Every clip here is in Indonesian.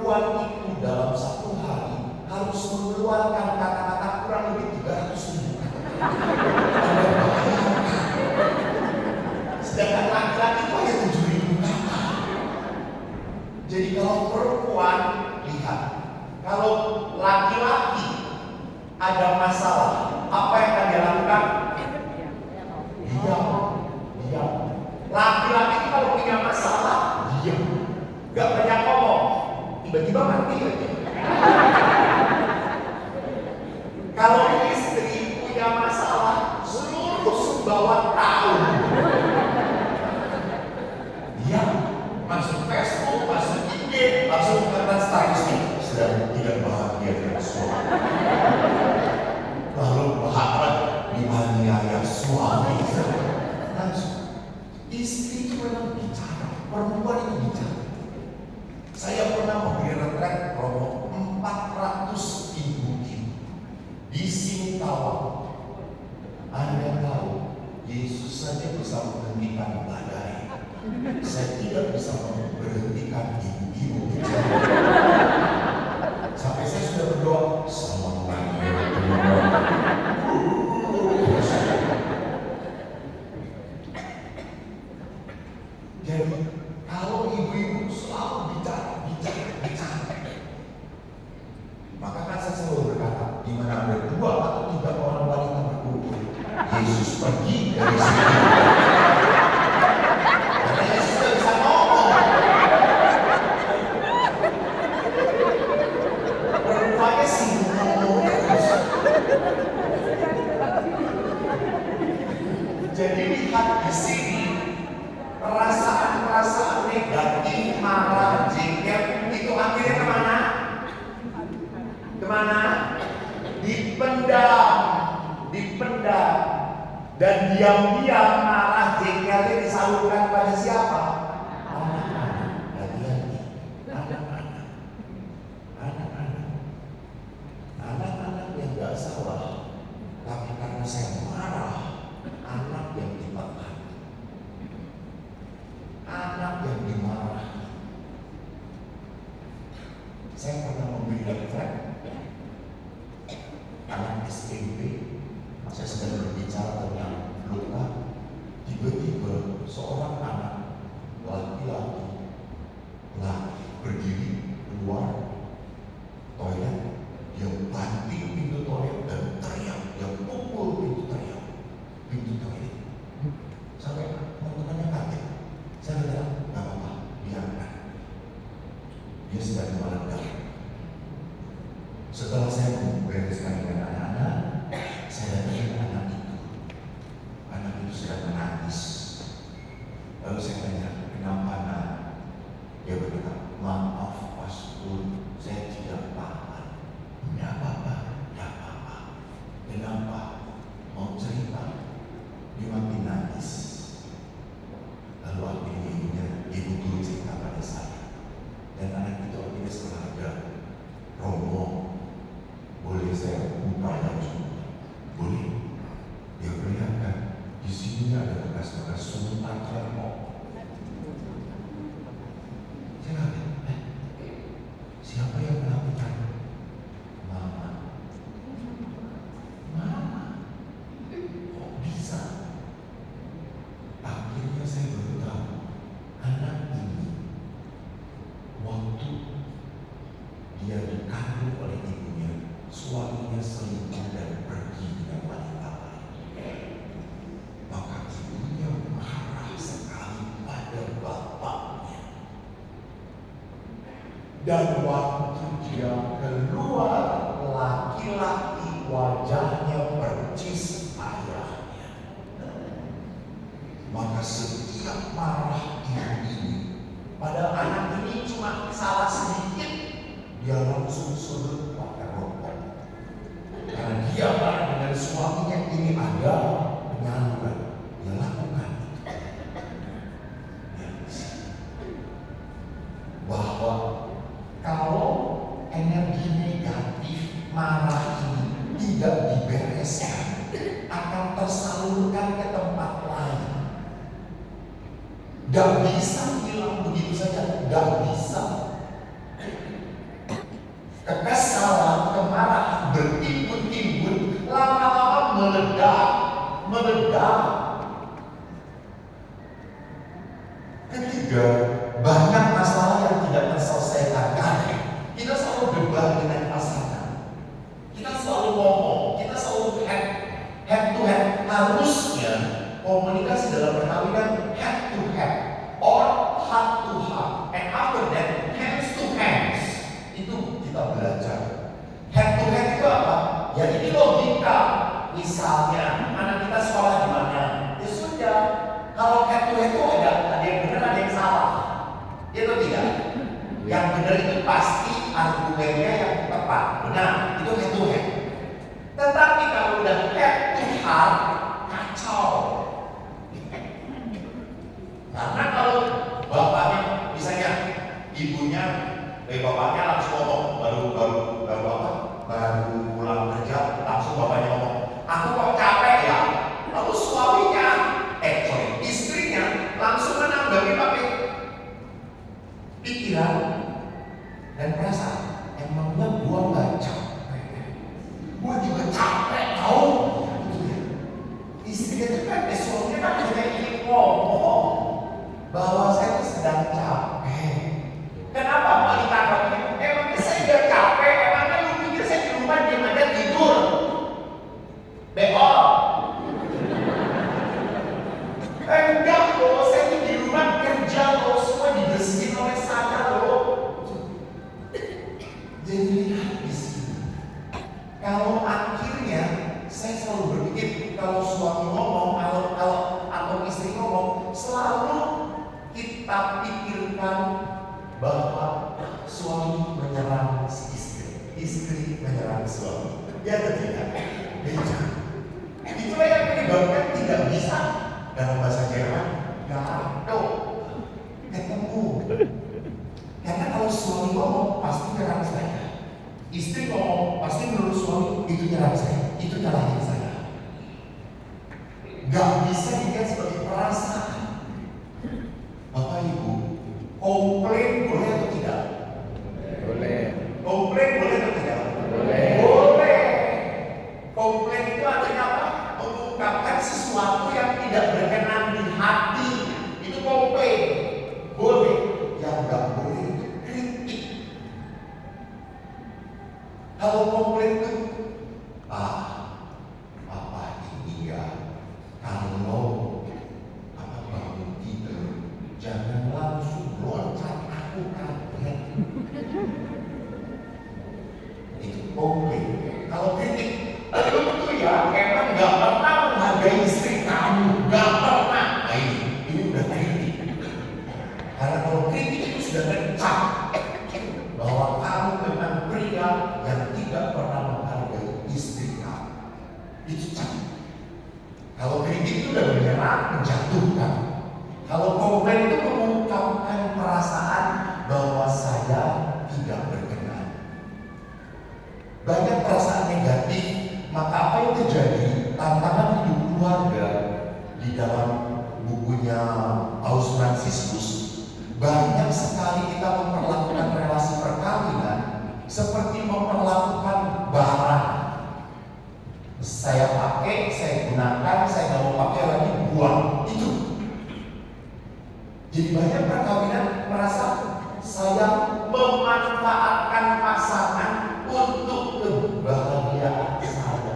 perempuan itu dalam satu hari harus mengeluarkan kata-kata kurang lebih 300.000 kata. Anda bayangkan. Sedangkan laki-laki itu hanya 7.000 kata. Jadi kalau perempuan, lihat, kalau laki-laki ada masalah, apa yang akan dia lakukan? Diam. Laki-laki itu kalau punya masalah, diam. Gak banyak ngomong, tiba-tiba mati aja. Kalau istri punya masalah, seluruh sumbawa tahu. Dia masuk Facebook, masuk IG, langsung karena statusnya sedang tidak bahagia dengan suami. Lalu berharap dianiaya suami. Langsung istri itu memang bicara, perempuan itu bicara. Saya pernah memberi retret romo 400 ibu-ibu di Singkawang. Anda tahu, Yesus saja bisa menghentikan badai. Saya tidak bisa memberhentikan ibu-ibu bicara. Sampai saya sudah berdoa, jadi kalau ibu-ibu selalu bicara, maka kan saya selalu berkata, di mana ada 2 atau 3 orang wanita berkumpul, Yesus pergi dari sini. Karena Yesus tidak bisa ngomong. Perempuannya sibuk ngomong terus. Jadi lihat di sini, perasaan-perasaan negatif, marah, jengkel itu akhirnya kemana? Kemana? Dipendam. Dan diam-diam marah, jengkelnya disalurkan pada siapa? Anak-anak. Hati-hati. Anak-anak yang gak salah, tapi karena saya marah, anak yang ditekan. Anak yang dimarahi. Saya pernah memberi retret anak SMP. Saya sedang berbicara tentang luka. Tiba-tiba seorang anak laki-laki berdiri keluar toilet. Dia banting pintu toilet dan teriak. Dia pukul pintu toilet. Sampai teman-temannya kaget. Saya bilang, gak apa-apa, biarkan. Dia sedang meledak. Setelah saya membereskan dengan anak-anak, saya datangin anak itu. Anak itu sedang menangis. Lalu saya tanya, kenapa nak? Dia berkata, maaf pastor, saya tidak paham. Tidak apa-apa. Kenapa? Mau cerita? Dia makin nangis. Lalu akhirnya ibu turut cerita pada saya. Dan anak itu akhirnya setelah ada romo, boleh saya buka baju? Boleh. Dia perlihatkan di sini ada bekas-bekas suntan remok. Saya kaget. Siapa yang melakukan? Mama. Kok bisa? Akhirnya saya baru tahu anak ini waktu dia dikandung oleh ibunya, suaminya selingkuh dan pergi dengan wanita lain. Maka ibunya marah sekali pada bapaknya. Dan waktu dia keluar, laki-laki wajahnya percis ayahnya. Maka setiap marah ibu ini, padahal anak ini cuma salah sedikit, dia langsung sudut pakai rokok. Karena dia marah dengan suaminya, ini ada penyaluran. Dia lakukan itu. Bahwa kalau energi negatif marah ini tidak dibereskan, akan tersalurkan ke tempat lain. Gak bisa hilang begitu saja, gak bisa. juga banyak masalah yang tidak terselesaikan. Kita selalu debat dengan pasangan. Kita selalu ngomong, kita selalu head to head. Harusnya komunikasi dalam perkawinan head to head or heart to heart, and after that hands to hands. Itu kita belajar. Head to head itu apa? Ya ini logika. Misalnya anak kita sekolah di mana? Ya sudah. Kalau head to head itu ada yang benar, ada yang salah. Ya atau tidak? Yang benar itu pasti argumennya yang tepat. Benar, itu head to head. Tetapi kalau udah head to heart, kacau. Karena kalau bapaknya, misalnya ibunya, bapaknya langsung ngomong baru pulang kerja, langsung bapaknya ngomong, aku kok capek ya. Lalu suaminya, istrinya langsung menanggapi pakai pikiran dan perasaan. Emangnya gua nggak capek? Gua juga capek tau. Istrinya itu kan, suaminya kan hanya ingin ngomong bahwa saya sedang capek. Kenapa mau ditanggapi? Emangnya saya udah capek? Emangnya lu pikir saya di rumah diam aja tidur? Beol. Enggak loh, saya tuh di rumah kerja loh, semua dibersihin oleh saya loh. Jadi lihat di sini. Kalau akhirnya saya selalu berpikir kalau suami ngomong, atau istri ngomong, selalu kita pikirkan bahwa suami menyerang si istri menyerang suami. Ya atau tidak? Beda. Itulah yang menyebabkan tidak bisa dalam bahasa Jerman gato ketemu. Karena kalau suami ngomong pasti nyerang saya, istri ngomong pasti menurut suami itu nyerang saya, itu nyalahin saya. Gak bisa dilihat sebagai perasaan. Bapak Ibu, komplain boleh atau tidak? Boleh. Komplain boleh atau tidak? Boleh. Boleh. Komplain itu artinya apa? Mengungkapkan sesuatu yang tidak berkenan di hati. Itu komplain. Boleh. Yang nggak boleh itu kritik. Kalau komplain itu, apa ini ya? Kalau apa bangun tidur, jangan langsung loncat, aku kaget. Itu komplain. Kalau kritik, lu tuh ya emang nggak pernah menghargai istri kamu, nggak pernah. Nah ini udah kritik. Karena kalau kritik itu sudah mencap bahwa kamu memang pria yang tidak pernah menghargai istri kamu. Itu cap. Kalau kritik itu udah menyerang, menjatuhkan. Kalau komplain itu mengungkapkan perasaan bahwa saya tidak berkenan. Banyak perasaan negatif, maka apa yang terjadi? Tantangan hidup keluarga di dalam bukunya Paus Fransiskus, banyak sekali kita memperlakukan relasi perkawinan seperti memperlakukan barang. Saya pakai, saya gunakan, saya nggak mau pakai lagi, buang. Itu. Jadi banyak perkawinan merasa saya memanfaatkan pasangan untuk kebahagiaan saya.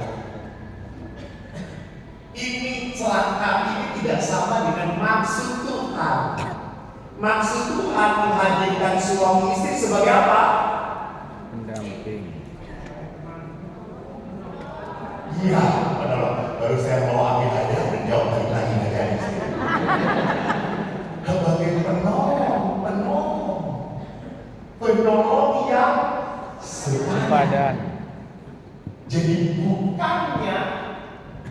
Ini celaka, ini tidak sama dengan maksud Tuhan. Maksud Tuhan menghadirkan suami istri sebagai apa? Pendamping. Iya, benar. Baru saya mau ambil aja dan jawab balik lagi aja di sini. Sebagai penolong yang Sepadan. Jadi bukannya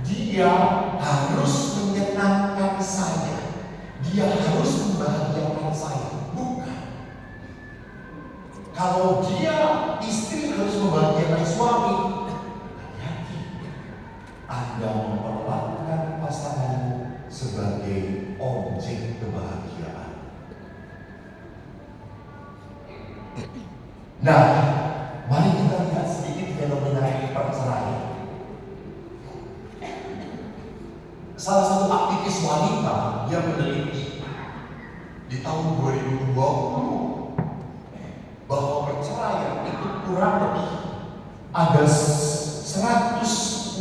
dia harus menyenangkan saya, dia harus membahagiakan saya, bukan. Kalau dia istri harus membahagiakan suami, hati-hati. Anda memperlakukan pasanganmu sebagai objek kebahagiaan. Nah, mari kita lihat sedikit fenomena perceraian. Salah satu aktivis wanita, dia meneliti di tahun 2020 bahwa perceraian itu kurang lebih ada 1170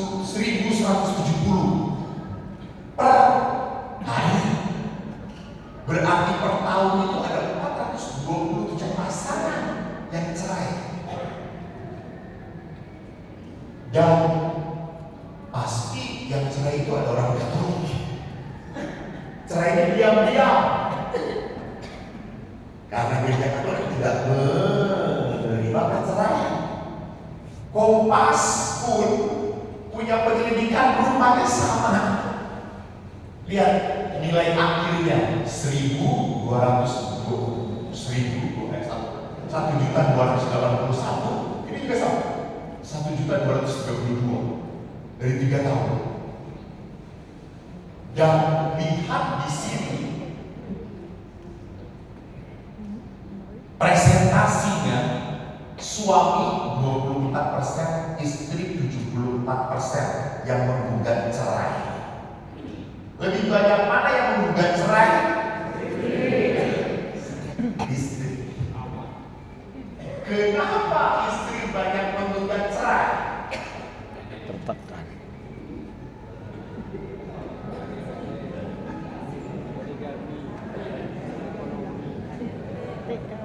per hari. Berarti per tahun itu ada 427 pasangan yang cerai. Dan pasti yang cerai itu ada orang Katolik. Cerainya diam-diam. Karena gereja Katolik tidak menerima perceraian. Kompas pun punya penyelidikan rupanya sama. Lihat nilai akhirnya 1.281. Ini juga sama. 1.232 dari 3 tahun. Dan lihat di sini presentasinya, suami 24%, istri 74% yang menggugat cerai. Lebih banyak mana yang menggugat cerai? Istri. Kenapa istri banyak menggugat cerai? Tertekan.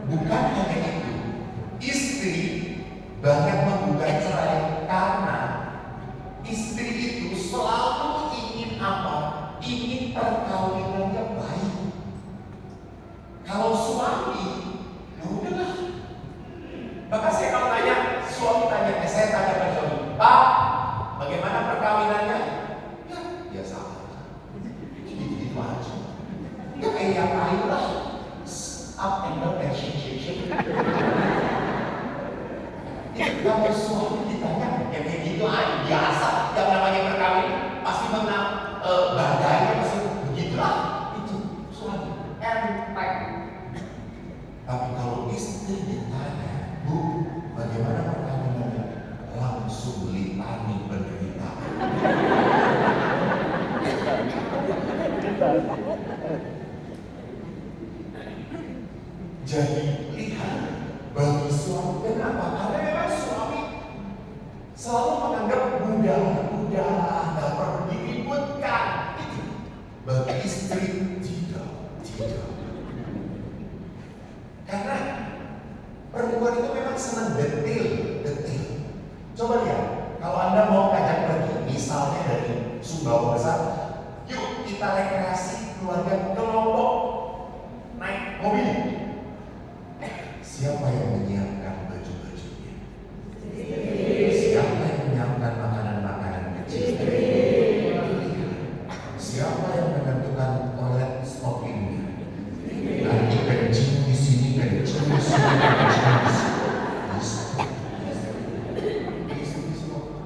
Bukan hanya itu, istri banyak menggugat cerai karena istri itu selalu ingin apa? Ingin perkawinannya baik. Kalau suami, ya udahlah. Maka saya kalau tanya, suami tanya, saya tanya pada suami, Pak, bagaimana perkawinannya? Ya, biasa aja. Gitu-gitu aja. Ya kayak yang lain lah. Up and down and shake. Kalau suami ditanya kayak gitu aja biasa, yang namanya perkawin pasti menang badainya pasti begitulah itu suami enteng. Tapi kalau istri ditanya, Bu, bagaimana perkawinannya? Langsung litani penderitaan. Jadi lihat bagi suami, kenapa? Karena memang suami selalu menganggap mudah, nggak perlu diributkan. Itu bagi istri tidak. Karena perempuan itu memang senang detail. Coba lihat, kalau Anda mau ngajak pergi, misalnya dari Sumbawa besar, yuk kita rekreasi keluarga ke Lombok, naik mobil. Siapa yang menyiapkan baju-bajunya? Siapa yang menyiapkan makanan-makanan kecil? Siapa yang menentukan toilet stockingnya? Nanti kencing di sini, kencing di sini.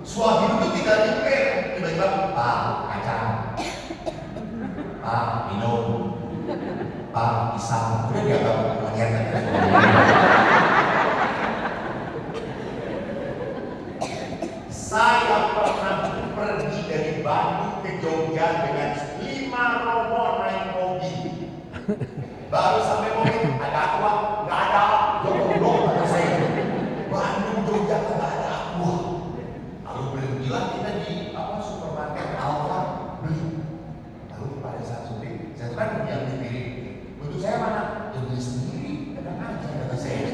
Suami itu tidak dipel, tiba-tiba Pak kacang, Pak minum, Pak pisang, udah dianggap kegiatan. Saya pernah pergi dari Bandung ke Jogja dengan 5 rombongan naik mobil. Baru sampai mobil, ada aqua, nggak ada, goblok kata saya. Bandung Jogja nggak ada aqua. Lalu berhentilah kita di supermarket Alfa beli. Lalu pada saat syuting, saya kan yang dipilih. Untuk saya mana? Ya beli sendiri, kadang aja kata saya.